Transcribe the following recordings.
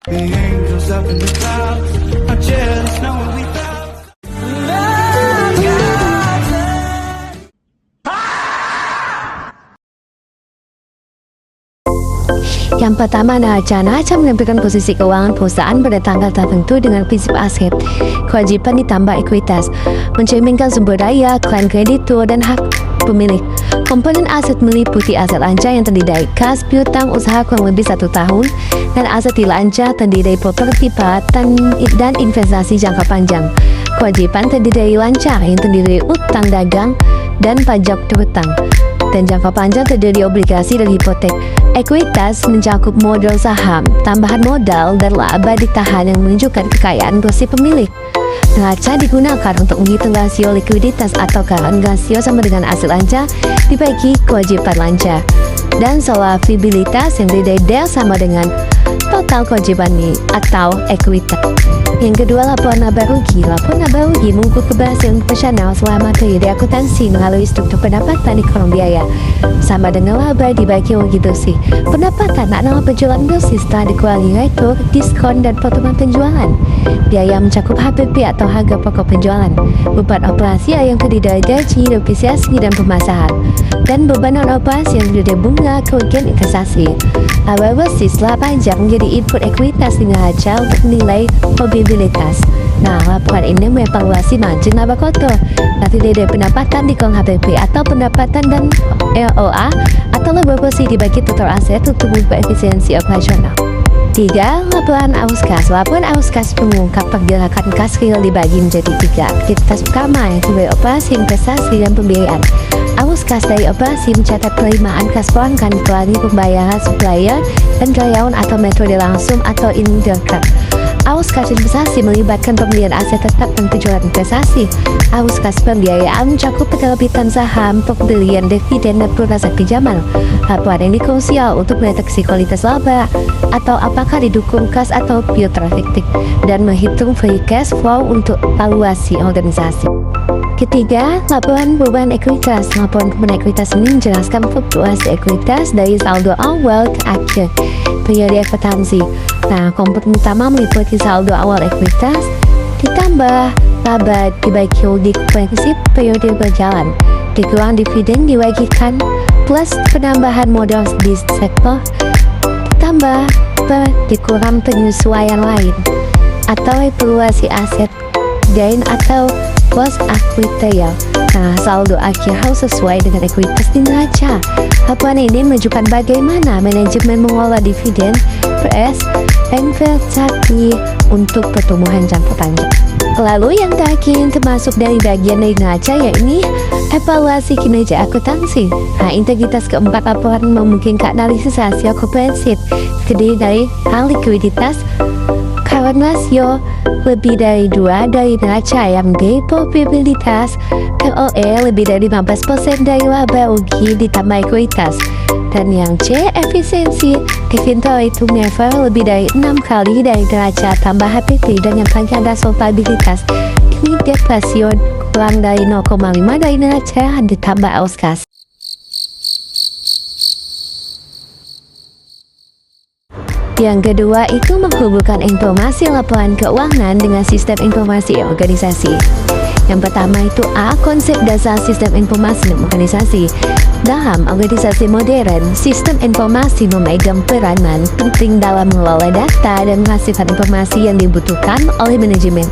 The angels up in the clouds are jealous knowing we felt. Yang pertama, neraca menampilkan posisi keuangan perusahaan pada tanggal tertentu dengan prinsip aset, kewajiban ditambah ekuitas, mencerminkan sumber daya, klaim kreditur, dan hak pemilik. Komponen aset meliputi aset lancar yang terdiri dari kas piutang usaha kurang lebih 1 tahun, dan aset tidak lancar terdiri dari properti peralatan dan investasi jangka panjang. Kewajiban terdiri dari lancar yang terdiri dari utang dagang dan pajak terhutang, dan jangka panjang terdiri dari obligasi dan hipotek. Ekuitas mencakup modal saham, tambahan modal, dan laba ditahan yang menunjukkan kekayaan bersih pemilik. Neraca digunakan untuk menghitung rasio likuiditas atau current ratio sama dengan aset lancar dibagi kewajiban lancar, dan solvabilitas yang terdiri dari sama dengan total kewajiban atau ekuitas. Yang kedua, laporan laba rugi. Laporan laba rugi mengukur keberhasilan profesional selama periode akuntansi melalui struktur pendapatan ekonomi biaya sama dengan laba dibagi rugi bersih. Pendapatan adalah penjualan bersih setelah dikurangi retro, diskon, dan potongan penjualan. Biaya mencakup HPP atau harga pokok penjualan, beban operasi yang terdiri dari gaji, depresiasi, dan pemasaran, dan beban non-operasi yang terdiri dari bunga, kerugian investasi. Laba bersih setelah pajak menjadi input ekuitas di neraca untuk menilai probabilitas. Nah, laporan ini mengevaluasi margin laba kotor, terdiri dari pendapatan dikurang HPP atau pendapatan dan ROA atau laba bersih dibagi total aset untuk mengubah efisiensi operasional. 3. Laporan arus kas. Laporan arus kas mengungkap pergerakan kas real dibagi menjadi 3 aktivitas pertama, yaitu dari operasi, investasi, dan pembiayaan. Arus kas dari operasi mencatat penerimaan kas pelanggan, dikurangi pembayaran supplier dan karyawan atau metode langsung atau indirect. Arus kas investasi melibatkan pembelian aset tetap dan penjualan investasi. Arus kas pembiayaan mencakup penerbitan saham, pembelian dividen, dan pelunasan pinjaman. Laporan ini krusial untuk mendeteksi kualitas laba atau apakah didukung kas atau pure traffic, dan menghitung free cash flow untuk valuasi organisasi. Ketiga, laporan beban ekuitas. Laporan beban ekuitas ini menjelaskan fluktuasi ekuitas dari saldo awal ke akhir periode akuntansi. Nah, komponen utama meliputi saldo awal ekuitas ditambah laba dibagi rugi prinsip periode berjalan, dikurang dividen diwagikan, plus penambahan modal di sektor ditambah dikurang penyesuaian lain atau evaluasi aset gain atau loss equity. Nah, saldo akhir harus sesuai dengan ekuitas di neraca. Laporan ini menunjukkan bagaimana manajemen mengelola dividen PS investasi untuk pertumbuhan jangka panjang. Lalu yang terakhir termasuk dari bagian dari neraca, yakni evaluasi kinerja akuntansi. Nah, integritas keempat laporan memungkinkan analisis rasio komprehensif terdiri dari hal likuiditas, current ratio, lebih dari 2 dari neraca, yang B probabilitas, ROE lebih dari 15% dari laba rugi ditambah ekuitas, dan yang C efisiensi, inventory to never lebih dari 6 kali dari neraca tambah HPP, dan yang terakhir ada solvabilitas, ini debt ratio kurang dari 0,5 dari neraca ditambah arus kas. Yang kedua itu menghubungkan informasi laporan keuangan dengan sistem informasi organisasi. Yang pertama itu A. Konsep dasar sistem informasi organisasi. Dalam organisasi modern, sistem informasi memegang peranan penting dalam mengelola data dan menghasilkan informasi yang dibutuhkan oleh manajemen.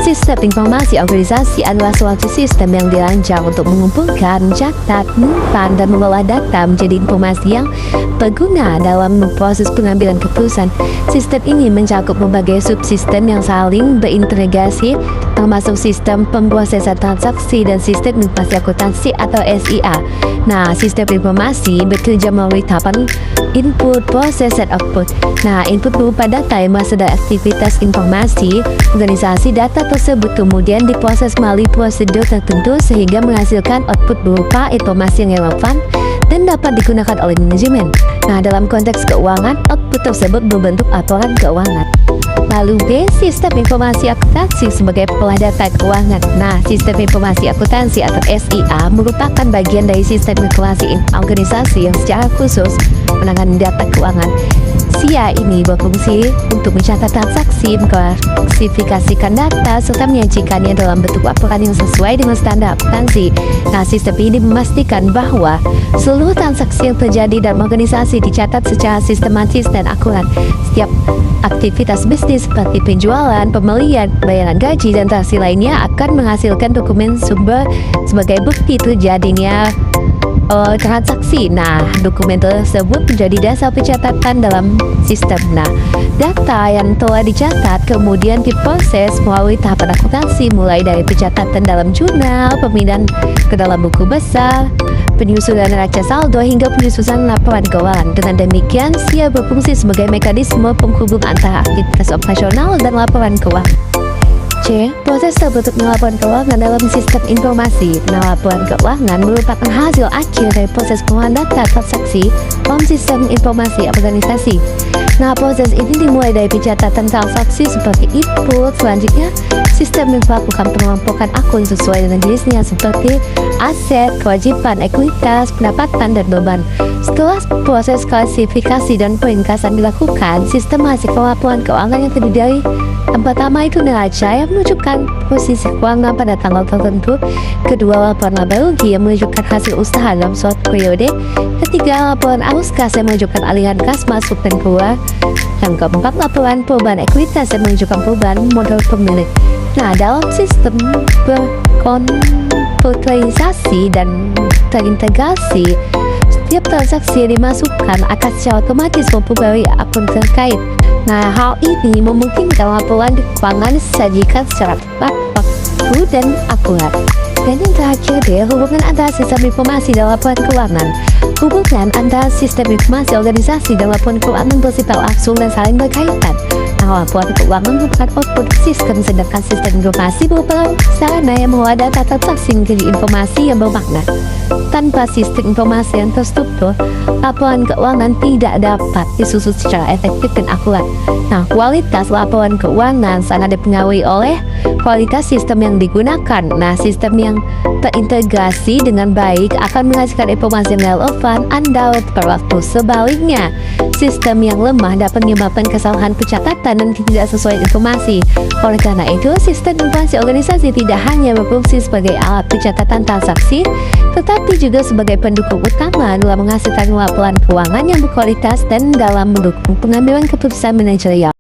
Sistem informasi organisasi adalah suatu sistem yang dirancang untuk mengumpulkan, mencatat, menyimpan, dan mengelola data menjadi informasi yang berguna dalam proses pengambilan keputusan. Sistem ini mencakup berbagai subsistem yang saling berintegrasi, termasuk sistem pemrosesan transaksi dan sistem informasi akuntansi atau SIA. Nah, sistem informasi bekerja melalui tahapan input, proses, dan output. Nah, input berupa data yang berasal dari aktivitas informasi organisasi. Data tersebut kemudian diproses melalui prosedur tertentu sehingga menghasilkan output berupa informasi yang relevan dan dapat digunakan oleh manajemen. Nah, dalam konteks keuangan, output tersebut berbentuk laporan keuangan. Lalu B. Sistem informasi akuntansi sebagai pengolah data keuangan. Nah, sistem informasi akuntansi atau SIA merupakan bagian dari sistem informasi organisasi yang secara khusus menangani data keuangan. SIA ini berfungsi untuk mencatat transaksi, mengklasifikasikan data, serta menyajikannya dalam bentuk laporan yang sesuai dengan standar akuntansi. Nah, sistem ini memastikan bahwa seluruh transaksi yang terjadi dalam organisasi dicatat secara sistematis dan akurat. Setiap aktivitas bisnis seperti penjualan, pembelian, bayaran gaji, dan transaksi lainnya akan menghasilkan dokumen sumber sebagai bukti terjadinya transaksi. Nah, dokumen tersebut menjadi dasar pencatatan dalam sistem. Nah, data yang telah dicatat kemudian diproses melalui tahapan akuntansi, mulai dari pencatatan dalam jurnal, pemindahan ke dalam buku besar, penyusunan neraca saldo, hingga penyusunan laporan keuangan. Dengan demikian, SIA berfungsi sebagai mekanisme penghubung antara aktivitas operasional dan laporan keuangan. C. Proses terbentuknya laporan keuangan dalam sistem informasi. Nah, laporan keuangan merupakan hasil akhir dari proses pengolahan data transaksi dalam sistem informasi organisasi. Nah, proses ini dimulai dari pencatatan transaksi seperti input. Selanjutnya, sistem melakukan pengelompokan akun sesuai dengan jenisnya seperti aset, kewajiban, ekuitas, pendapatan, dan beban. Setelah proses klasifikasi dan peringkasan dilakukan, sistem menghasilkan laporan keuangan yang terdiri dari yang pertama itu neraca yang menunjukkan posisi keuangan pada tanggal tertentu. Kedua, laporan laba rugi yang menunjukkan hasil usaha dalam suatu periode. Ketiga, laporan arus kas yang menunjukkan aliran kas masuk dan keluar. Yang keempat, laporan perubahan ekuitas yang menunjukkan perubahan modal pemilik. Nah, dalam sistem berkomputerisasi dan terintegrasi, setiap transaksi yang dimasukkan akan secara otomatis mempengaruhi akun terkait. Nah, hal ini memungkinkan laporan keuangan disajikan secara tepat waktu dan akurat. Dan yang terakhir deh, hubungan antara sistem informasi dan laporan keuangan. Hubungan antara sistem informasi organisasi dan laporan keuangan bersifat langsung dan saling berkaitan. Nah, laporan keuangan merupakan output sistem, sedangkan sistem informasi merupakan sarana yang mengolah data transaksi menjadi informasi yang bermakna. Tanpa sistem informasi yang terstruktur, laporan keuangan tidak dapat disusun secara efektif dan akurat. Nah, kualitas laporan keuangan sangat dipengaruhi oleh kualitas sistem yang digunakan. Nah, sistem yang terintegrasi dengan baik akan menghasilkan informasi yang relevan Anda pada waktu. Sebaliknya, sistem yang lemah dapat menyebabkan kesalahan pencatatan dan tidak sesuai informasi. Oleh karena itu, sistem informasi organisasi tidak hanya berfungsi sebagai alat pencatatan transaksi, tetapi juga sebagai pendukung utama dalam menghasilkan laporan keuangan yang berkualitas dan dalam mendukung pengambilan keputusan manajerial.